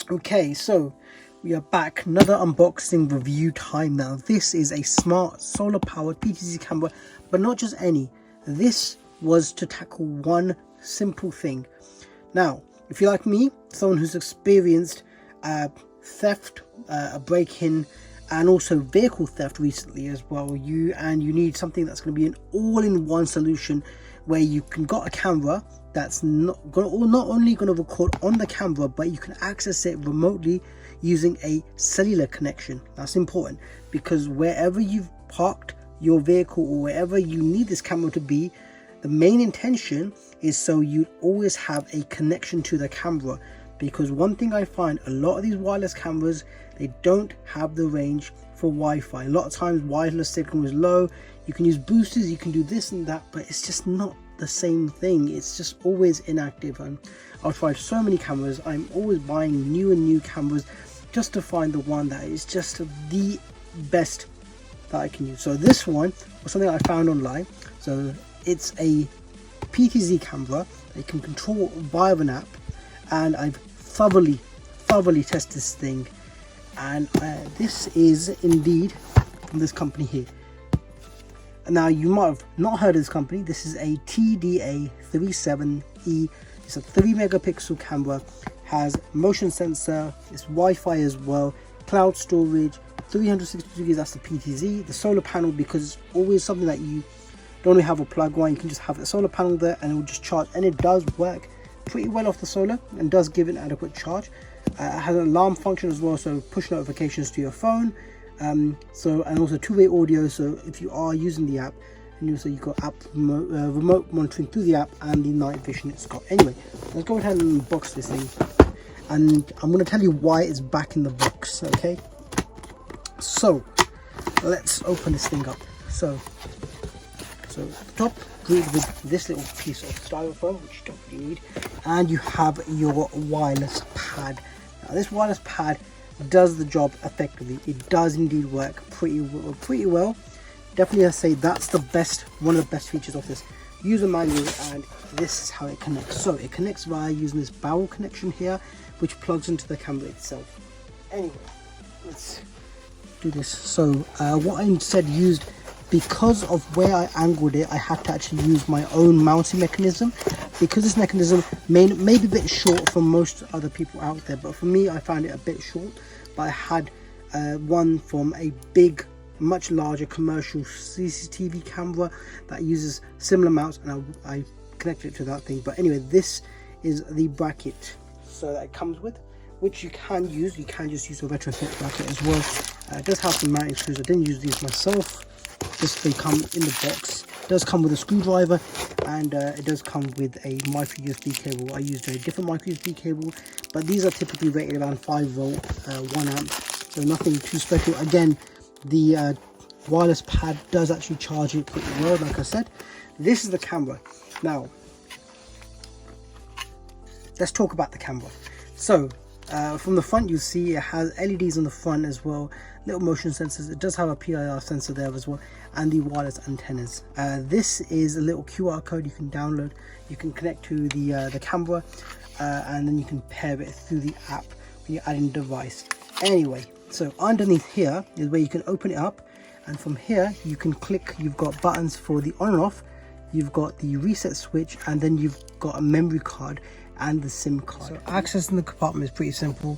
Okay, so we are back, another unboxing review time. Now this is a smart solar powered PTZ camera, but not just any. This was to tackle one simple thing. Now if you're like me, someone who's experienced theft, a break-in, and also vehicle theft recently as well, you need something that's going to be an all-in-one solution where you can got a camera that's not only going to record on the camera, but you can access it remotely using a cellular connection. That's important because wherever you've parked your vehicle or wherever you need this camera to be, the main intention is so you always have a connection to the camera. Because one thing I find, a lot of these wireless cameras, they don't have the range for Wi-Fi. A lot of times wireless signal is low. You can use boosters, you can do this and that, but it's just not the same thing. It's just always inactive. And I've tried so many cameras. I'm always buying new and new cameras just to find the one that is just the best that I can use. So this one was something I found online. So it's a PTZ camera that you can control via an app, and I've thoroughly tested this thing, and this is indeed from this company here. Now you might have not heard of this company. This is a TDA37E. It's a 3 megapixel camera, has motion sensor, it's Wi-Fi as well, cloud storage, 360 degrees, that's the PTZ. The solar panel, because it's always something that you don't really have a plug one, you can just have the solar panel there and it will just charge, and it does work pretty well off the solar and does give an adequate charge. It has an alarm function as well, so push notifications to your phone, and also two-way audio, so if you are using the app, and also you've got app remote monitoring through the app and the night vision it's got. Anyway, let's go ahead and unbox this thing, and I'm going to tell you why it's back in the box. Okay, so let's open this thing up. So the top greeted with this little piece of styrofoam, which you don't really need, and you have your wireless pad. Now this wireless pad does the job effectively. It does indeed work pretty well. Definitely, I say that's one of the best features of this. User manual, and this is how it connects. So it connects via using this barrel connection here, which plugs into the camera itself. Anyway, let's do this. So what I instead used, because of where I angled it, I had to actually use my own mounting mechanism, because this mechanism may be a bit short for most other people out there, but for me I found it a bit short. But I had one from a much larger commercial CCTV camera that uses similar mounts, and I connected it to that thing. But anyway, this is the bracket so that it comes with, which you can use. You can just use a retrofit bracket as well. It does have some mounting screws. I didn't use these myself, just they come in the box. It does come with a screwdriver, and it does come with a micro USB cable. I used a different micro USB cable, but these are typically rated around 5 volt, 1 amp, so nothing too special. Again, the wireless pad does actually charge it pretty well. Like I said, this is the camera. Now let's talk about the camera. So from the front, you'll see it has LEDs on the front as well, little motion sensors. It does have a PIR sensor there as well, and the wireless antennas. This is a little QR code you can download. You can connect to the camera, and then you can pair it through the app when you're adding a device. Anyway, so underneath here is where you can open it up, and from here you can click. You've got buttons for the on and off, you've got the reset switch, and then you've got a memory card and the SIM card. So accessing the compartment is pretty simple.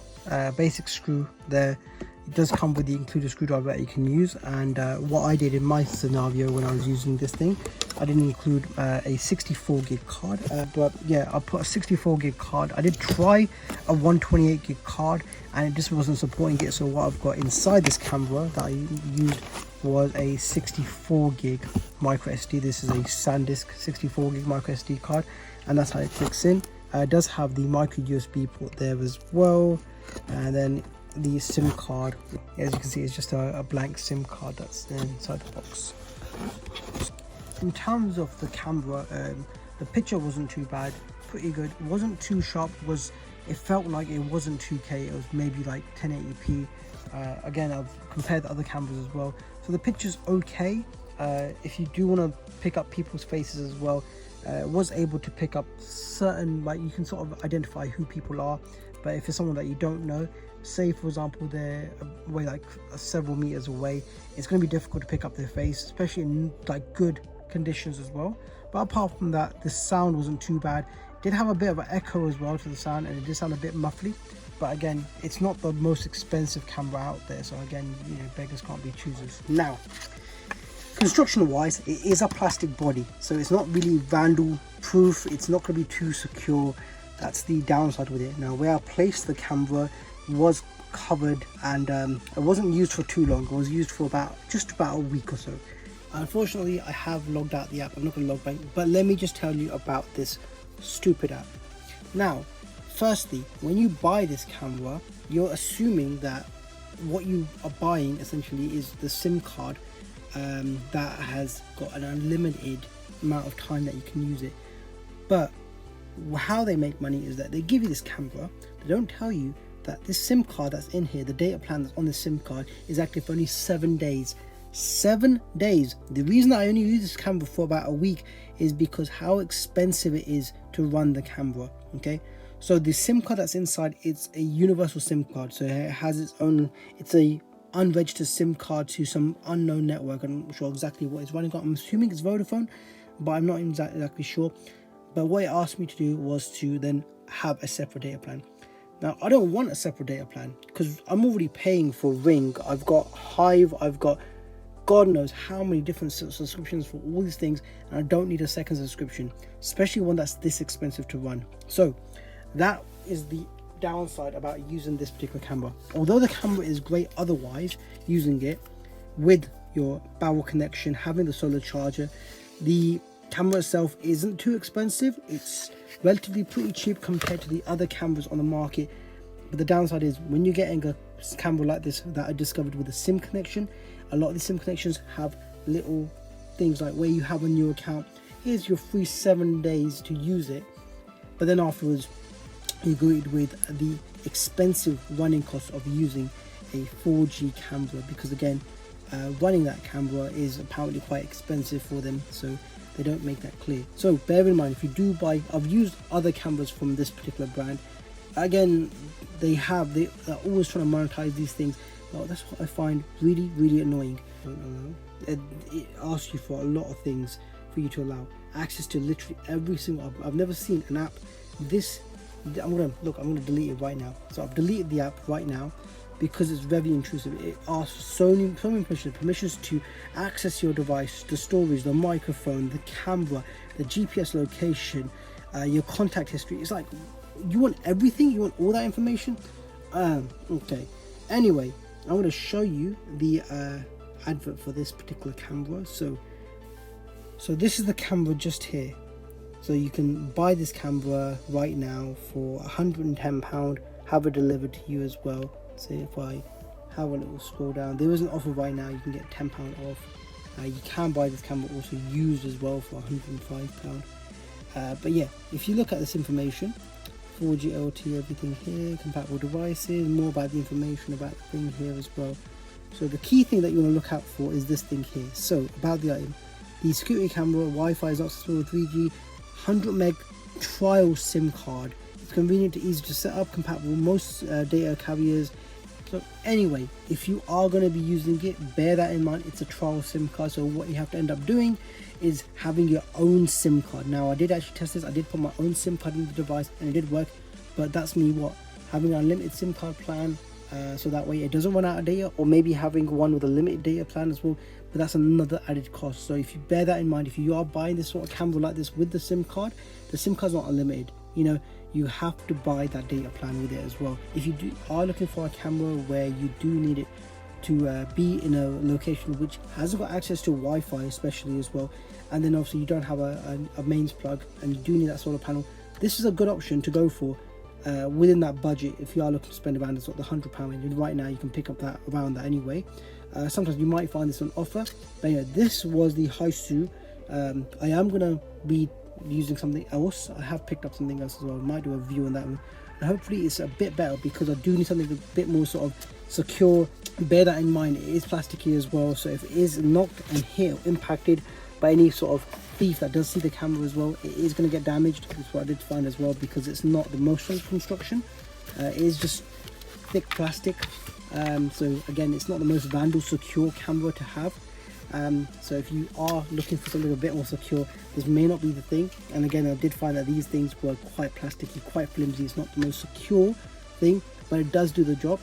Basic screw there. It does come with the included screwdriver that you can use, and what I did in my scenario when I was using this thing, I didn't include a 64 gig card, but yeah, I put a 64 gig card. I did try a 128 gig card and it just wasn't supporting it, so what I've got inside this camera that I used was a 64 gig micro SD. This is a SanDisk 64 gig micro SD card, and that's how it clicks in. It does have the micro USB port there as well, and then the SIM card, as you can see, it's just a blank SIM card that's there inside the box. In terms of the camera, the picture wasn't too bad, pretty good. It wasn't too sharp, it felt like it wasn't 2K, it was maybe like 1080p. Again, I've compared the other cameras as well, so the picture's okay. If you do want to pick up people's faces as well, was able to pick up certain, like you can sort of identify who people are, but if it's someone that you don't know, say for example they're away like several meters away, it's going to be difficult to pick up their face, especially in like good conditions as well. But apart from that, the sound wasn't too bad. It did have a bit of an echo as well to the sound, and it did sound a bit muffly, but again, it's not the most expensive camera out there, so again, you know, beggars can't be choosers. Now, construction wise, it is a plastic body, so it's not really vandal proof, it's not going to be too secure. That's the downside with it. Now, where I placed the camera was covered, and it wasn't used for too long. It was used for just about a week or so. Unfortunately, I have logged out the app. I'm not going to log back, but let me just tell you about this stupid app. Now, firstly, when you buy this camera, you're assuming that what you are buying essentially is the SIM card that has got an unlimited amount of time that you can use it. But how they make money is that they give you this camera, they don't tell you that this SIM card that's in here, the data plan that's on the SIM card, is active for only 7 days. 7 days. The reason I only use this camera for about a week is because how expensive it is to run the camera. Okay, so the SIM card that's inside, it's a universal SIM card, so it has its own, it's a unregistered SIM card to some unknown network. I'm not sure exactly what it's running on. I'm assuming it's Vodafone, but I'm not exactly sure. But what it asked me to do was to then have a separate data plan. Now, I don't want a separate data plan because I'm already paying for Ring. I've got Hive, I've got God knows how many different subscriptions for all these things, and I don't need a second subscription, especially one that's this expensive to run. So that is the downside about using this particular camera. Although the camera is great otherwise, using it with your barrel connection, having the solar charger, the camera itself isn't too expensive. It's relatively pretty cheap compared to the other cameras on the market. But the downside is when you're getting a camera like this that I discovered with a SIM connection, a lot of the SIM connections have little things like where you have a new account, here's your free 7 days to use it, but then afterwards you agreed with the expensive running cost of using a 4G camera, because again, running that camera is apparently quite expensive for them, so they don't make that clear. So bear in mind, if you do buy, I've used other cameras from this particular brand, again, they're always trying to monetize these things. Well, that's what I find really annoying. It asks you for a lot of things for you to allow access to literally every single app. I've never seen an app this. I'm gonna delete it right now. So I've deleted the app right now because it's very intrusive. It asks for so many permissions to access your device, the storage, the microphone, the camera, the GPS location, your contact history. It's like you want everything. You want all that information. Okay. Anyway, I'm going to show you the advert for this particular camera. So this is the camera just here. So you can buy this camera right now for £110, have it delivered to you as well. So if I have a little scroll down, there is an offer right now, you can get £10 off. You can buy this camera also used as well for £105. But yeah, if you look at this information, 4G LTE, everything here, compatible devices, more about the information about the thing here as well. So the key thing that you want to look out for is this thing here. So about the item, the security camera, Wi-Fi is not accessible with 3G, 100 meg trial SIM card. It's convenient and easy to set up, compatible with most data carriers. So anyway, if you are going to be using it, bear that in mind. It's a trial SIM card, so what you have to end up doing is having your own SIM card. Now I did actually test this. I did put my own SIM card in the device and it did work, but that's me having an unlimited SIM card plan, so that way it doesn't run out of data, or maybe having one with a limited data plan as well, but that's another added cost. So if you bear that in mind, if you are buying this sort of camera like this with the SIM card, the SIM card's not unlimited. You know, you have to buy that data plan with it as well. If you are looking for a camera where you do need it to be in a location which hasn't got access to Wi-Fi especially as well, and then obviously you don't have a mains plug and you do need that solar panel, this is a good option to go for within that budget. If you are looking to spend around the sort of £100 range, right now you can pick up that around that anyway. Sometimes you might find this on offer, but yeah, this was the Hiseeu. I am going to be using something else. I have picked up something else as well. I might do a review on that one, and hopefully it's a bit better, because I do need something a bit more sort of secure. Bear that in mind, it is plasticky as well, so if it is knocked and hit or impacted, by any sort of thief that does see the camera as well, it is going to get damaged. That's what I did find as well, because it's not the most strong construction. It is just thick plastic. So again, it's not the most vandal secure camera to have. So if you are looking for something a bit more secure, this may not be the thing. And again, I did find that these things were quite plasticky, quite flimsy. It's not the most secure thing, but it does do the job.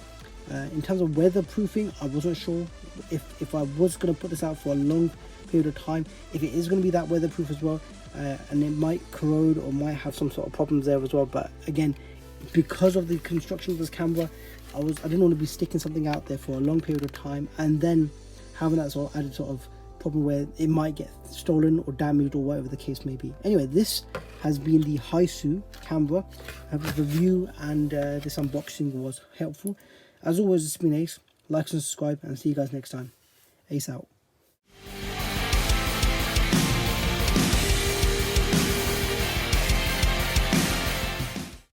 In terms of weatherproofing, I wasn't sure if I was going to put this out for a long period of time, if it is going to be that weatherproof as well, and it might corrode or might have some sort of problems there as well. But again, because of the construction of this camera, I didn't want to be sticking something out there for a long period of time and then having that sort of added sort of problem where it might get stolen or damaged or whatever the case may be. Anyway, this has been the Hiseeu camera. I hope the review and this unboxing was helpful. As always, it's been Ace. Like and subscribe, and see you guys next time. Ace out.